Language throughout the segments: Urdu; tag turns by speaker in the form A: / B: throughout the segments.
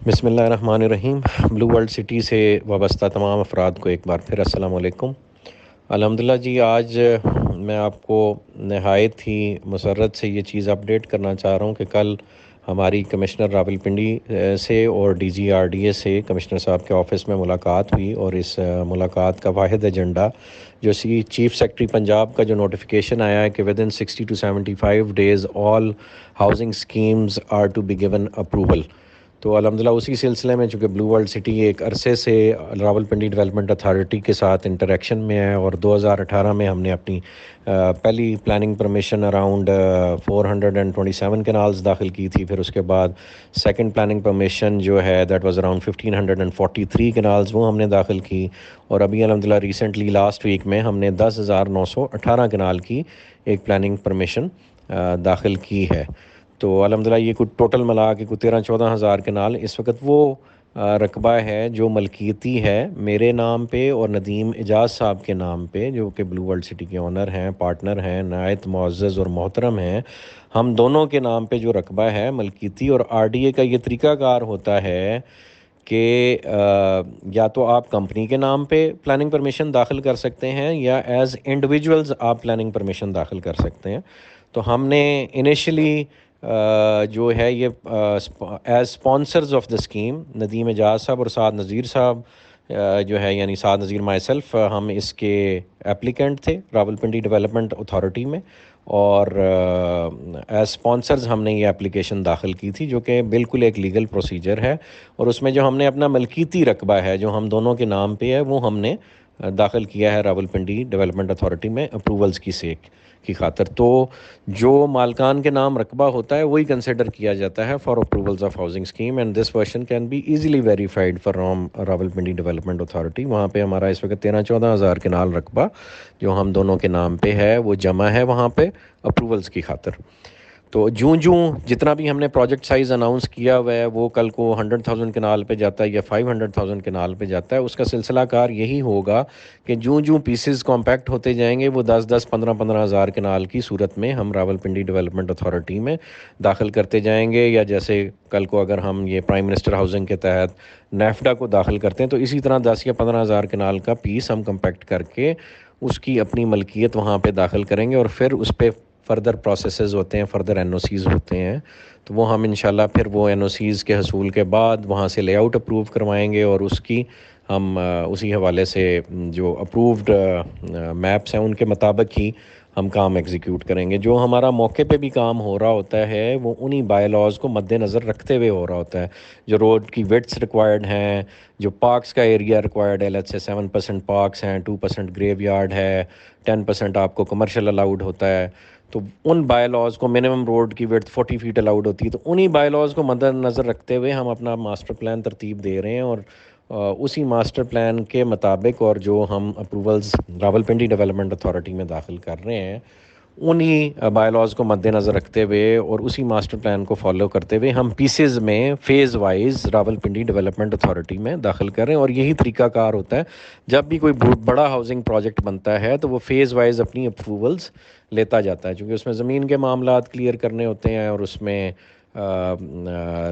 A: بسم اللہ الرحمن الرحیم۔ بلو ورلڈ سٹی سے وابستہ تمام افراد کو ایک بار پھر السلام علیکم۔ الحمدللہ جی، آج میں آپ کو نہایت ہی مسرت سے یہ چیز اپڈیٹ کرنا چاہ رہا ہوں کہ کل ہماری کمشنر راولپنڈی سے اور D G R D A سے کمشنر صاحب کے آفس میں ملاقات ہوئی، اور اس ملاقات کا واحد ایجنڈا جو چیف سیکرٹری پنجاب کا جو نوٹیفیکیشن آیا ہے کہ within 60 to 75 days all housing schemes are to be given approval. تو الحمدللہ اسی سلسلے میں، چونکہ بلو ورلڈ سٹی ایک عرصے سے راولپنڈی ڈیولپمنٹ اتھارٹی کے ساتھ انٹریکشن میں ہے، اور 2018 میں ہم نے اپنی پہلی پلاننگ پرمیشن اراؤنڈ 427 کنالز داخل کی تھی۔ پھر اس کے بعد سیکنڈ پلاننگ پرمیشن جو ہے دیٹ واز اراؤنڈ 1543 کنالز، وہ ہم نے داخل کی، اور ابھی الحمدللہ ریسنٹلی لاسٹ ویک میں ہم نے 10,918 کنال کی ایک پلاننگ پرمیشن داخل کی ہے۔ تو الحمدللہ یہ کچھ ٹوٹل ملا کے کچھ 13-14 ہزار کنال اس وقت وہ رقبہ ہے جو ملکیتی ہے میرے نام پہ اور ندیم اعجاز صاحب کے نام پہ، جو کہ بلو ورلڈ سٹی کے اونر ہیں، پارٹنر ہیں، نہایت معزز اور محترم ہیں۔ ہم دونوں کے نام پہ جو رقبہ ہے ملکیتی، اور آر ڈی اے کا یہ طریقہ کار ہوتا ہے کہ یا تو آپ کمپنی کے نام پہ پلاننگ پرمیشن داخل کر سکتے ہیں، یا ایز انڈیویجولز آپ پلاننگ پرمیشن داخل کر سکتے ہیں۔ تو ہم نے انیشلی جو ہے یہ as sponsors of the scheme Nadeem Ejaz صاحب اور سعد نذیر صاحب جو ہے، یعنی سعد نذیر مائی سیلف، ہم اس کے اپلیکنٹ تھے راولپنڈی ڈیولپمنٹ اتھارٹی میں، اور ایز اسپانسرز ہم نے یہ اپلیکیشن داخل کی تھی، جو کہ بالکل ایک لیگل پروسیجر ہے، اور اس میں جو ہم نے اپنا ملکیتی رقبہ ہے جو ہم دونوں کے نام پہ ہے وہ ہم نے داخل کیا ہے راولپنڈی ڈیولپمنٹ اتھارٹی میں اپروولز کی خاطر۔ تو جو مالکان کے نام رقبہ ہوتا ہے وہی کنسیڈر کیا جاتا ہے for approvals of housing scheme, and this version can be easily verified from Rawalpindi development authority. وہاں پہ ہمارا اس وقت 13-14 ہزار کنال رقبہ جو ہم دونوں کے نام پہ ہے وہ جمع ہے وہاں پہ اپروولز کی خاطر۔ تو جتنا بھی ہم نے پروجیکٹ سائز اناؤنس کیا ہوا ہے وہ کل کو 100,000 کنال پہ جاتا ہے یا 500,000 کنال پہ جاتا ہے، اس کا سلسلہ کار یہی ہوگا کہ پیسز کمپیکٹ ہوتے جائیں گے وہ 10-10 15-15 ہزار کنال کی صورت میں ہم راولپنڈی ڈیولپمنٹ اتھارٹی میں داخل کرتے جائیں گے، یا جیسے کل کو اگر ہم یہ پرائم منسٹر ہاؤسنگ کے تحت نیفڈا کو داخل کرتے ہیں تو اسی طرح 10 یا 15 ہزار کنال کا پیس ہم کمپیکٹ کر کے اس کی اپنی ملکیت وہاں پہ داخل کریں گے، اور پھر اس پہ فردر پروسیسز ہوتے ہیں، فردر این او سیز ہوتے ہیں، تو وہ ہم انشاءاللہ پھر وہ این او سیز کے حصول کے بعد وہاں سے لے آؤٹ اپروو کروائیں گے، اور اس کی ہم اسی حوالے سے جو اپرووڈ میپس ہیں ان کے مطابق ہی ہم کام ایگزیکیوٹ کریں گے۔ جو ہمارا موقع پہ بھی کام ہو رہا ہوتا ہے وہ انہی بائی لاز کو مد نظر رکھتے ہوئے ہو رہا ہوتا ہے۔ جو روڈ کی وڈتھس ریکوائرڈ ہیں، جو پارکس کا ایریا ریکوائرڈ ہے، لیٹس سے 7% پارکس ہیں، 2% گریو یارڈ ہے، 10% آپ کو کمرشل الاؤڈ ہوتا ہے، تو ان بائی لاز کو منیمم روڈ کی وڈتھ 40 فیٹ الاؤڈ ہوتی ہے، تو انہی بائی لاز کو مد نظر رکھتے ہوئے ہم اپنا ماسٹر پلان ترتیب دے رہے ہیں، اور اسی ماسٹر پلان کے مطابق اور جو ہم اپروولز راولپنڈی ڈیولپمنٹ اتھارٹی میں داخل کر رہے ہیں انہی بائی لاز کو مد نظر رکھتے ہوئے اور اسی ماسٹر پلان کو فالو کرتے ہوئے ہم پیسز میں phase wise Rawalpindi development authority میں داخل کر رہے ہیں۔ اور یہی طریقہ کار ہوتا ہے جب بھی کوئی بہت بڑا ہاؤسنگ پروجیکٹ بنتا ہے تو وہ فیز وائز اپنی اپروولز لیتا جاتا ہے، کیونکہ اس میں زمین کے معاملات کلیئر کرنے ہوتے ہیں، اور اس میں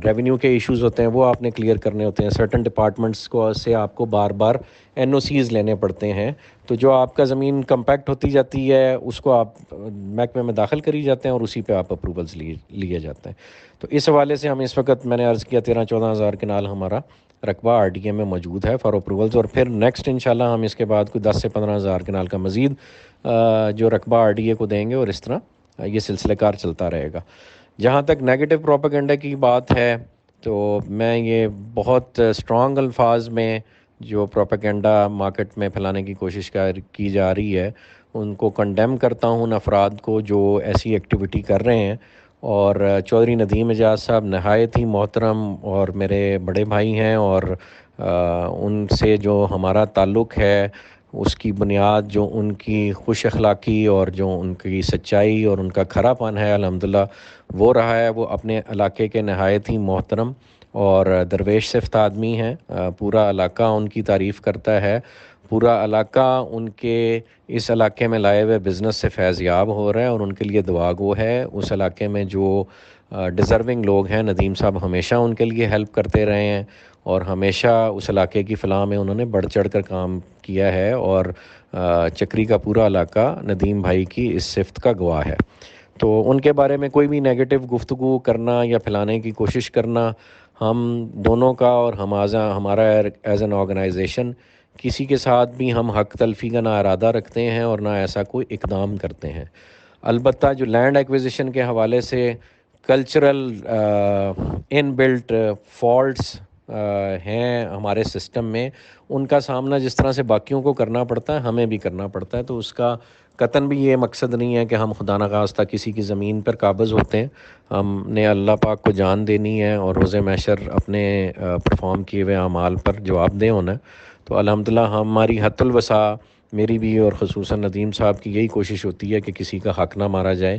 A: ریونیو کے ایشوز ہوتے ہیں وہ آپ نے کلیئر کرنے ہوتے ہیں، سرٹن ڈپارٹمنٹس کو سے آپ کو بار بار این او سیز لینے پڑتے ہیں، تو جو آپ کا زمین کمپیکٹ ہوتی جاتی ہے اس کو آپ محکمے میں داخل کری جاتے ہیں، اور اسی پہ آپ اپروولز لیے جاتے ہیں۔ تو اس حوالے سے ہم اس وقت، میں نے عرض کیا، 13-14 ہزار کنال ہمارا رقبہ آر ڈی اے میں موجود ہے فار اپروولز، اور پھر نیکسٹ انشاءاللہ ہم اس کے بعد کوئی 10 سے 15 ہزار کنال کا مزید جو رقبہ آر ڈی اے کو دیں گے، اور اس طرح یہ سلسلہ کار چلتا رہے گا۔ جہاں تک نیگیٹو پروپیگنڈا کی بات ہے تو میں یہ بہت اسٹرانگ الفاظ میں جو پروپیگنڈا مارکیٹ میں پھیلانے کی کوشش کی جا رہی ہے ان کو کنڈیم کرتا ہوں، ان افراد کو جو ایسی ایکٹیویٹی کر رہے ہیں، اور چودھری ندیم اعجاز صاحب نہایت ہی محترم اور میرے بڑے بھائی ہیں، اور ان سے جو ہمارا تعلق ہے اس کی بنیاد جو ان کی خوش اخلاقی اور جو ان کی سچائی اور ان کا کھرا پن ہے الحمدللہ وہ رہا ہے۔ وہ اپنے علاقے کے نہایت ہی محترم اور درویش صفت آدمی ہیں، پورا علاقہ ان کی تعریف کرتا ہے، پورا علاقہ ان کے اس علاقے میں لائے ہوئے بزنس سے فیض یاب ہو رہا ہے، اور ان کے لیے دعا گو ہے۔ اس علاقے میں جو ڈیزرونگ لوگ ہیں، ندیم صاحب ہمیشہ ان کے لیے ہیلپ کرتے رہے ہیں، اور ہمیشہ اس علاقے کی فلاح میں انہوں نے بڑھ چڑھ کر کام کیا ہے، اور چکری کا پورا علاقہ ندیم بھائی کی اس صفت کا گواہ ہے۔ تو ان کے بارے میں کوئی بھی نیگیٹو گفتگو کرنا یا پھیلانے کی کوشش کرنا ہم دونوں کا، اور ہمارا ایز این آرگنائزیشن کسی کے ساتھ بھی ہم حق تلفی کا نہ ارادہ رکھتے ہیں اور نہ ایسا کوئی اقدام کرتے ہیں۔ البتہ جو لینڈ ایکویزیشن کے حوالے سے کلچرل ان بلٹ فالٹس ہیں ہمارے سسٹم میں، ان کا سامنا جس طرح سے باقیوں کو کرنا پڑتا ہے ہمیں بھی کرنا پڑتا ہے۔ تو اس کا قطعاً بھی یہ مقصد نہیں ہے کہ ہم خدا نخواستہ کسی کی زمین پر قابض ہوتے ہیں۔ ہم نے اللہ پاک کو جان دینی ہے اور روز محشر اپنے پرفارم کیے ہوئے اعمال پر جواب دہ ہونا ہے۔ تو الحمدللہ ہماری حت الوسع، میری بھی اور خصوصاً ندیم صاحب کی یہی کوشش ہوتی ہے کہ کسی کا حق نہ مارا جائے،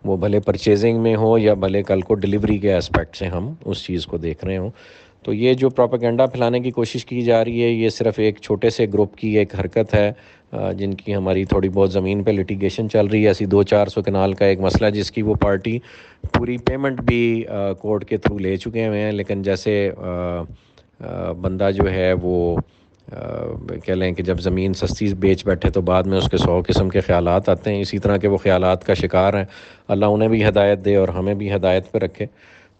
A: وہ بھلے پرچیزنگ میں ہو یا بھلے کل کو ڈیلیوری کے اسپیکٹ سے ہم اس چیز کو دیکھ رہے ہوں۔ تو یہ جو پروپیگنڈا پھیلانے کی کوشش کی جا رہی ہے، یہ صرف ایک چھوٹے سے گروپ کی ایک حرکت ہے، جن کی ہماری تھوڑی بہت زمین پہ لیٹیگیشن چل رہی ہے، ایسی 200-400 کنال کا ایک مسئلہ جس کی وہ پارٹی پوری پیمنٹ بھی کورٹ کے تھرو لے چکے ہوئے ہیں، لیکن جیسے بندہ جو ہے وہ کہہ لیں کہ جب زمین سستی بیچ بیٹھے تو بعد میں اس کے 100 قسم کے خیالات آتے ہیں، اسی طرح کے وہ خیالات کا شکار ہیں۔ اللہ انہیں بھی ہدایت دے اور ہمیں بھی ہدایت پہ رکھے۔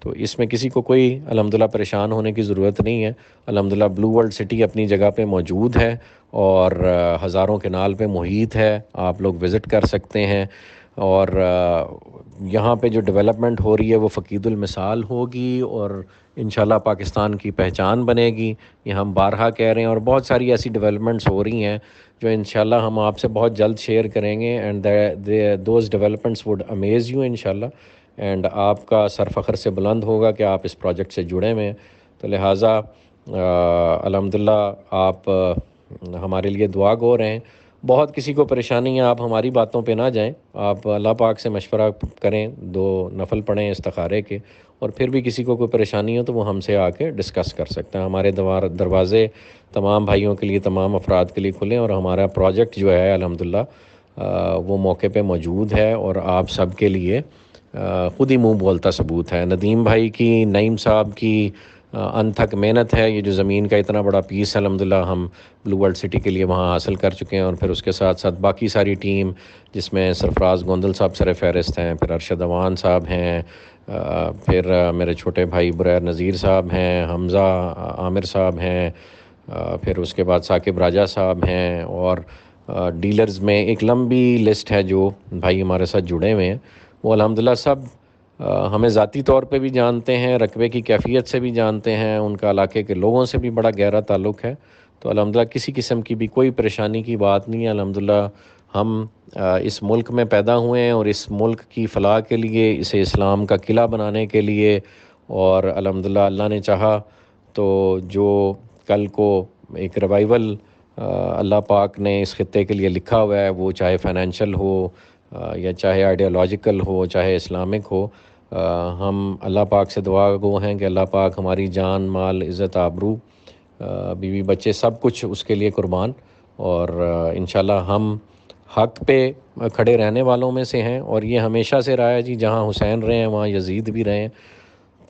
A: تو اس میں کسی کو کوئی الحمدللہ پریشان ہونے کی ضرورت نہیں ہے۔ الحمدللہ بلو ورلڈ سٹی اپنی جگہ پہ موجود ہے اور ہزاروں کنال پہ محیط ہے، آپ لوگ وزٹ کر سکتے ہیں، اور یہاں پہ جو ڈیولپمنٹ ہو رہی ہے وہ فقید المثال ہوگی، اور انشاءاللہ پاکستان کی پہچان بنے گی۔ یہ ہم بارہا کہہ رہے ہیں، اور بہت ساری ایسی ڈیولپمنٹس ہو رہی ہیں جو انشاءاللہ ہم آپ سے بہت جلد شیئر کریں گے، and those developments will amaze you انشاءاللہ، اینڈ آپ کا سر فخر سے بلند ہوگا کہ آپ اس پروجیکٹ سے جڑے ہوئے ہیں۔ تو لہٰذا الحمدللہ آپ ہمارے لیے دعا گو رہیں۔ بہت کسی کو پریشانی ہے، آپ ہماری باتوں پہ نہ جائیں، آپ اللہ پاک سے مشورہ کریں، 2 نفل پڑھیں استخارے کے، اور پھر بھی کسی کو کوئی پریشانی ہو تو وہ ہم سے آ کے ڈسکس کر سکتے ہیں۔ ہمارے دروازے تمام بھائیوں کے لیے، تمام افراد کے لیے کھلیں، اور ہمارا پروجیکٹ جو ہے الحمدللہ وہ موقع پہ موجود ہے، اور آپ سب کے لیے خود ہی منہ بولتا ثبوت ہے۔ ندیم بھائی کی، نعیم صاحب کی انتھک محنت ہے، یہ جو زمین کا اتنا بڑا پیس الحمدللہ ہم بلو ورلڈ سٹی کے لیے وہاں حاصل کر چکے ہیں، اور پھر اس کے ساتھ ساتھ باقی ساری ٹیم جس میں سرفراز گوندل صاحب سر فہرست ہیں، پھر ارشد اوان صاحب ہیں، پھر میرے چھوٹے بھائی بریر نذیر صاحب ہیں، حمزہ عامر صاحب ہیں، پھر اس کے بعد ثاقب راجہ صاحب ہیں، اور ڈیلرز میں ایک لمبی لسٹ ہے جو بھائی ہمارے ساتھ جڑے ہوئے ہیں۔ وہ الحمدللہ سب ہمیں ذاتی طور پہ بھی جانتے ہیں، رقبے کی کیفیت سے بھی جانتے ہیں، ان کا علاقے کے لوگوں سے بھی بڑا گہرا تعلق ہے۔ تو الحمدللہ کسی قسم کی بھی کوئی پریشانی کی بات نہیں ہے۔ الحمدللہ ہم اس ملک میں پیدا ہوئے ہیں، اور اس ملک کی فلاح کے لیے، اسے اسلام کا قلعہ بنانے کے لیے، اور الحمدللہ اللہ نے چاہا تو جو کل کو ایک ریوائول اللہ پاک نے اس خطے کے لیے لکھا ہوا ہے، وہ چاہے فائنینشیل ہو یا چاہے آئیڈیالوجیکل ہو، چاہے اسلامک ہو، ہم اللہ پاک سے دعا گو ہیں کہ اللہ پاک ہماری جان، مال، عزت، آبرو، بیوی بچے سب کچھ اس کے لیے قربان، اور انشاءاللہ ہم حق پہ کھڑے رہنے والوں میں سے ہیں، اور یہ ہمیشہ سے رہا ہے جی، جہاں حسین رہے ہیں وہاں یزید بھی رہے ہیں۔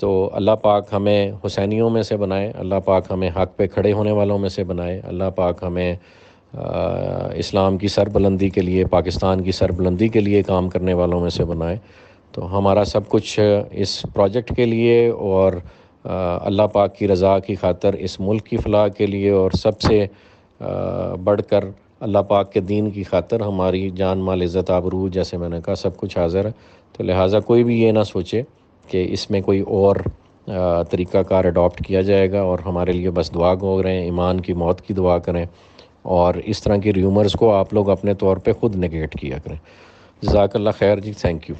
A: تو اللہ پاک ہمیں حسینیوں میں سے بنائے، اللہ پاک ہمیں حق پہ کھڑے ہونے والوں میں سے بنائے، اللہ پاک ہمیں اسلام کی سربلندی کے لیے، پاکستان کی سربلندی کے لیے کام کرنے والوں میں سے بنائے۔ تو ہمارا سب کچھ اس پروجیکٹ کے لیے، اور اللہ پاک کی رضا کی خاطر اس ملک کی فلاح کے لیے، اور سب سے بڑھ کر اللہ پاک کے دین کی خاطر ہماری جان، مال، عزت، آبرو، جیسے میں نے کہا سب کچھ حاضر ہے۔ تو لہٰذا کوئی بھی یہ نہ سوچے کہ اس میں کوئی اور طریقہ کار اڈاپٹ کیا جائے گا، اور ہمارے لیے بس دعا گو رہیں، ایمان کی موت کی دعا کریں، اور اس طرح کی ریومرز کو آپ لوگ اپنے طور پہ خود نگیٹ کیا کریں۔ جزاک اللہ خیر جی، تھینک یو۔